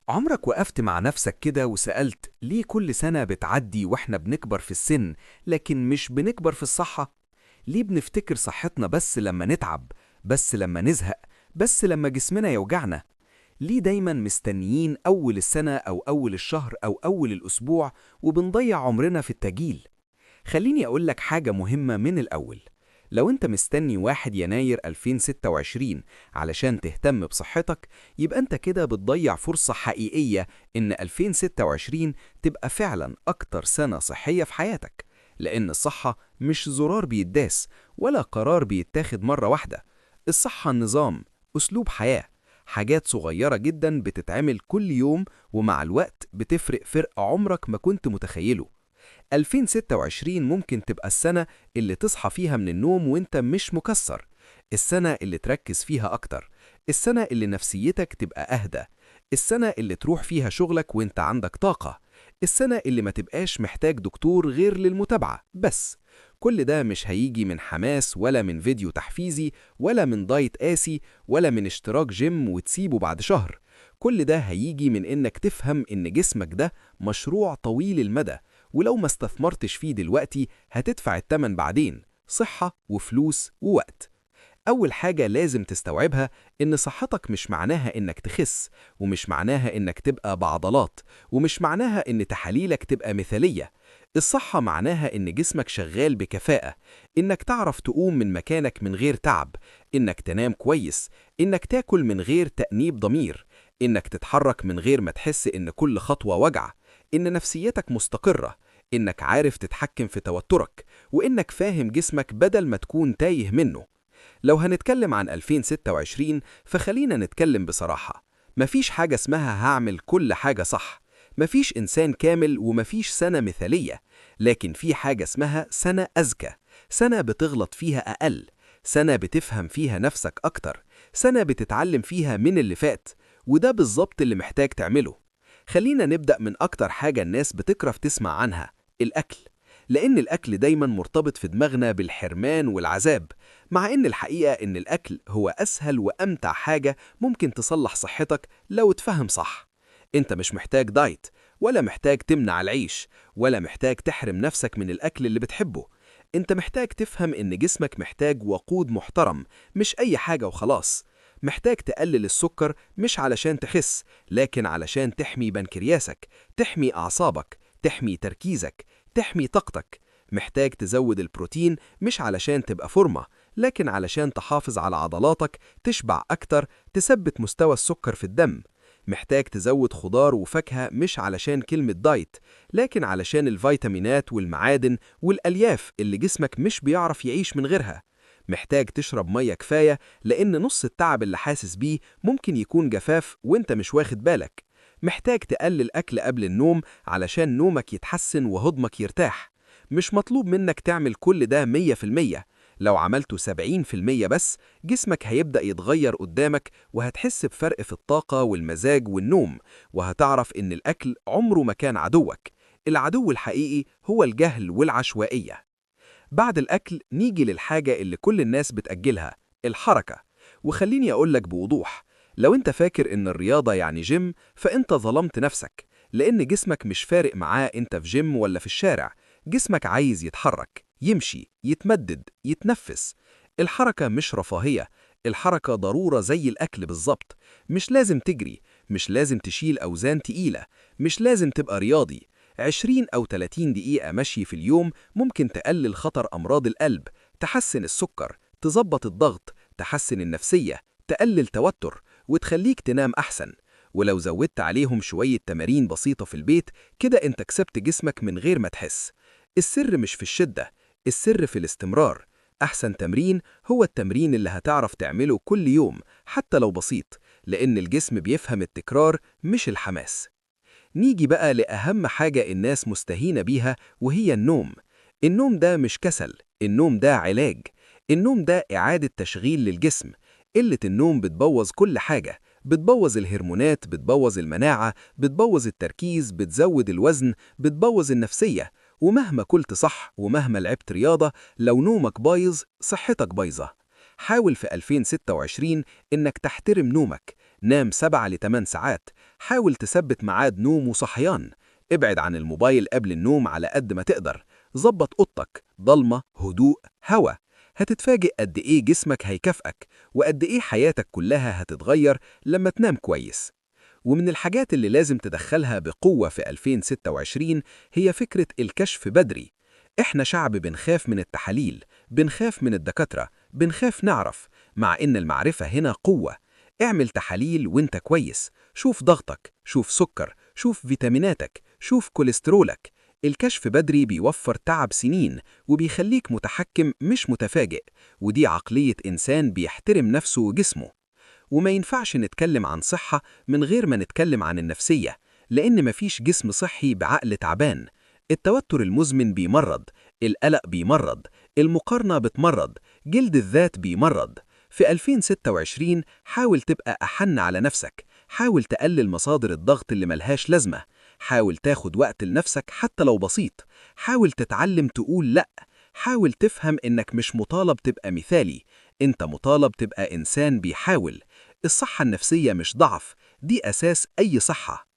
عمرك وقفت مع نفسك كده وسألت ليه كل سنة بتعدي واحنا بنكبر في السن لكن مش بنكبر في الصحة؟ ليه بنفتكر صحتنا بس لما نتعب، بس لما نزهق، بس لما جسمنا يوجعنا؟ ليه دايما مستنيين أول السنة أو أول الشهر أو أول الأسبوع وبنضيع عمرنا في التجيل؟ خليني أقولك حاجة مهمة من الأول. لو أنت مستني 1 يناير 2026 علشان تهتم بصحتك، يبقى أنت كده بتضيع فرصة حقيقية إن 2026 تبقى فعلا أكتر سنة صحية في حياتك، لأن الصحة مش زرار بيتداس ولا قرار بيتاخد مرة واحدة. الصحة نظام، أسلوب حياة، حاجات صغيرة جدا بتتعمل كل يوم، ومع الوقت بتفرق فرق عمرك ما كنت متخيله. 2026 ممكن تبقى السنة اللي تصحى فيها من النوم وانت مش مكسر، السنة اللي تركز فيها أكتر، السنة اللي نفسيتك تبقى أهدى، السنة اللي تروح فيها شغلك وانت عندك طاقة، السنة اللي ما تبقاش محتاج دكتور غير للمتابعة بس. كل ده مش هيجي من حماس ولا من فيديو تحفيزي ولا من دايت قاسي ولا من اشتراك جيم وتسيبه بعد شهر. كل ده هيجي من إنك تفهم إن جسمك ده مشروع طويل المدى، ولو ما استثمرتش فيه دلوقتي هتدفع التمن بعدين، صحة وفلوس ووقت. أول حاجة لازم تستوعبها إن صحتك مش معناها إنك تخس، ومش معناها إنك تبقى بعضلات، ومش معناها إن تحاليلك تبقى مثالية. الصحة معناها إن جسمك شغال بكفاءة، إنك تعرف تقوم من مكانك من غير تعب، إنك تنام كويس، إنك تاكل من غير تأنيب ضمير، إنك تتحرك من غير ما تحس إن كل خطوة وجع، إن نفسيتك مستقرة، إنك عارف تتحكم في توترك، وإنك فاهم جسمك بدل ما تكون تايه منه. لو هنتكلم عن 2026 فخلينا نتكلم بصراحة. مفيش حاجة اسمها هعمل كل حاجة صح، مفيش إنسان كامل ومفيش سنة مثالية، لكن في حاجة اسمها سنة أذكى، سنة بتغلط فيها أقل، سنة بتفهم فيها نفسك أكتر، سنة بتتعلم فيها من اللي فات. وده بالظبط اللي محتاج تعمله. خلينا نبدأ من أكتر حاجة الناس بتكره تسمع عنها: الأكل. لأن الأكل دايما مرتبط في دماغنا بالحرمان والعذاب، مع إن الحقيقة إن الأكل هو أسهل وأمتع حاجة ممكن تصلح صحتك لو اتفهم صح. أنت مش محتاج دايت، ولا محتاج تمنع العيش، ولا محتاج تحرم نفسك من الأكل اللي بتحبه. أنت محتاج تفهم إن جسمك محتاج وقود محترم، مش أي حاجة وخلاص. محتاج تقلل السكر مش علشان تخس، لكن علشان تحمي بنكرياسك، تحمي أعصابك، تحمي تركيزك، تحمي طاقتك. محتاج تزود البروتين مش علشان تبقى فورمة، لكن علشان تحافظ على عضلاتك، تشبع أكتر، تثبت مستوى السكر في الدم. محتاج تزود خضار وفاكهة مش علشان كلمة دايت، لكن علشان الفيتامينات والمعادن والألياف اللي جسمك مش بيعرف يعيش من غيرها. محتاج تشرب مية كفاية، لأن نص التعب اللي حاسس بيه ممكن يكون جفاف وانت مش واخد بالك. محتاج تقلل أكل قبل النوم علشان نومك يتحسن وهضمك يرتاح. مش مطلوب منك تعمل كل ده 100%، لو عملته 70% بس جسمك هيبدأ يتغير قدامك، وهتحس بفرق في الطاقة والمزاج والنوم، وهتعرف إن الأكل عمره ما كان عدوك. العدو الحقيقي هو الجهل والعشوائية. بعد الأكل نيجي للحاجة اللي كل الناس بتأجلها: الحركة. وخليني أقولك بوضوح، لو أنت فاكر إن الرياضة يعني جيم فأنت ظلمت نفسك، لأن جسمك مش فارق معاه أنت في جيم ولا في الشارع. جسمك عايز يتحرك، يمشي، يتمدد، يتنفس. الحركة مش رفاهية، الحركة ضرورة زي الأكل بالظبط. مش لازم تجري، مش لازم تشيل أوزان تقيلة، مش لازم تبقى رياضي. 20 أو 30 دقيقة مشي في اليوم ممكن تقلل خطر أمراض القلب، تحسن السكر، تظبط الضغط، تحسن النفسية، تقلل توتر، وتخليك تنام أحسن. ولو زودت عليهم شوية تمارين بسيطة في البيت، كده انت كسبت جسمك من غير ما تحس. السر مش في الشدة، السر في الاستمرار. أحسن تمرين هو التمرين اللي هتعرف تعمله كل يوم حتى لو بسيط، لأن الجسم بيفهم التكرار مش الحماس. نيجي بقى لأهم حاجة الناس مستهينة بيها، وهي النوم. النوم ده مش كسل، النوم ده علاج. النوم ده إعادة تشغيل للجسم. قلة النوم بتبوظ كل حاجة، بتبوظ الهرمونات، بتبوظ المناعة، بتبوظ التركيز، بتزود الوزن، بتبوظ النفسية. ومهما كلت صح ومهما لعبت رياضة، لو نومك بايظ صحتك بايظة. حاول في 2026 إنك تحترم نومك. نام 7 ل 8 ساعات، حاول تثبت ميعاد نوم وصحيان. ابعد عن الموبايل قبل النوم على قد ما تقدر. ظبط اوضتك، ضلمة، هدوء، هوا. هتتفاجئ قد ايه جسمك هيكافئك، وقد ايه حياتك كلها هتتغير لما تنام كويس. ومن الحاجات اللي لازم تدخلها بقوة في 2026 هي فكرة الكشف بدري. احنا شعب بنخاف من التحاليل، بنخاف من الدكاترة، بنخاف نعرف، مع ان المعرفة هنا قوة. اعمل تحاليل وانت كويس، شوف ضغطك، شوف سكر، شوف فيتاميناتك، شوف كوليسترولك. الكشف بدري بيوفر تعب سنين، وبيخليك متحكم مش متفاجئ. ودي عقلية إنسان بيحترم نفسه وجسمه. وما ينفعش نتكلم عن صحة من غير ما نتكلم عن النفسية، لأن مفيش جسم صحي بعقل تعبان. التوتر المزمن بيمرض، القلق بيمرض، المقارنة بتمرض، جلد الذات بيمرض. في 2026 حاول تبقى أحن على نفسك، حاول تقلل مصادر الضغط اللي ملهاش لازمة، حاول تاخد وقت لنفسك حتى لو بسيط، حاول تتعلم تقول لأ، حاول تفهم إنك مش مطالب تبقى مثالي، أنت مطالب تبقى إنسان بيحاول. الصحة النفسية مش ضعف، دي أساس أي صحة.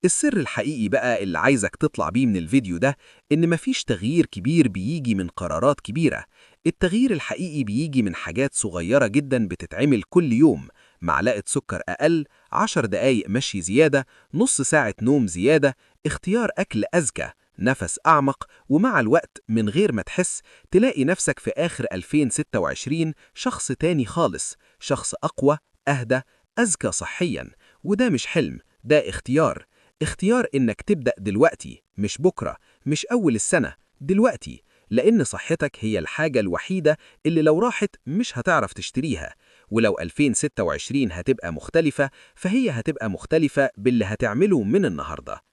السر الحقيقي بقى اللي عايزك تطلع بيه من الفيديو ده، إن مفيش تغيير كبير بيجي من قرارات كبيرة. التغيير الحقيقي بيجي من حاجات صغيرة جدا بتتعمل كل يوم. معلقة سكر أقل، 10 دقايق مشي زيادة، نص ساعة نوم زيادة، اختيار أكل أذكى، نفس أعمق. ومع الوقت من غير ما تحس تلاقي نفسك في آخر 2026 شخص تاني خالص، شخص أقوى، أهدى، أذكى صحيا. وده مش حلم، ده اختيار. اختيار إنك تبدأ دلوقتي، مش بكرة، مش أول السنة، دلوقتي. لأن صحتك هي الحاجة الوحيدة اللي لو راحت مش هتعرف تشتريها. ولو 2026 هتبقى مختلفة، فهي هتبقى مختلفة باللي هتعمله من النهاردة.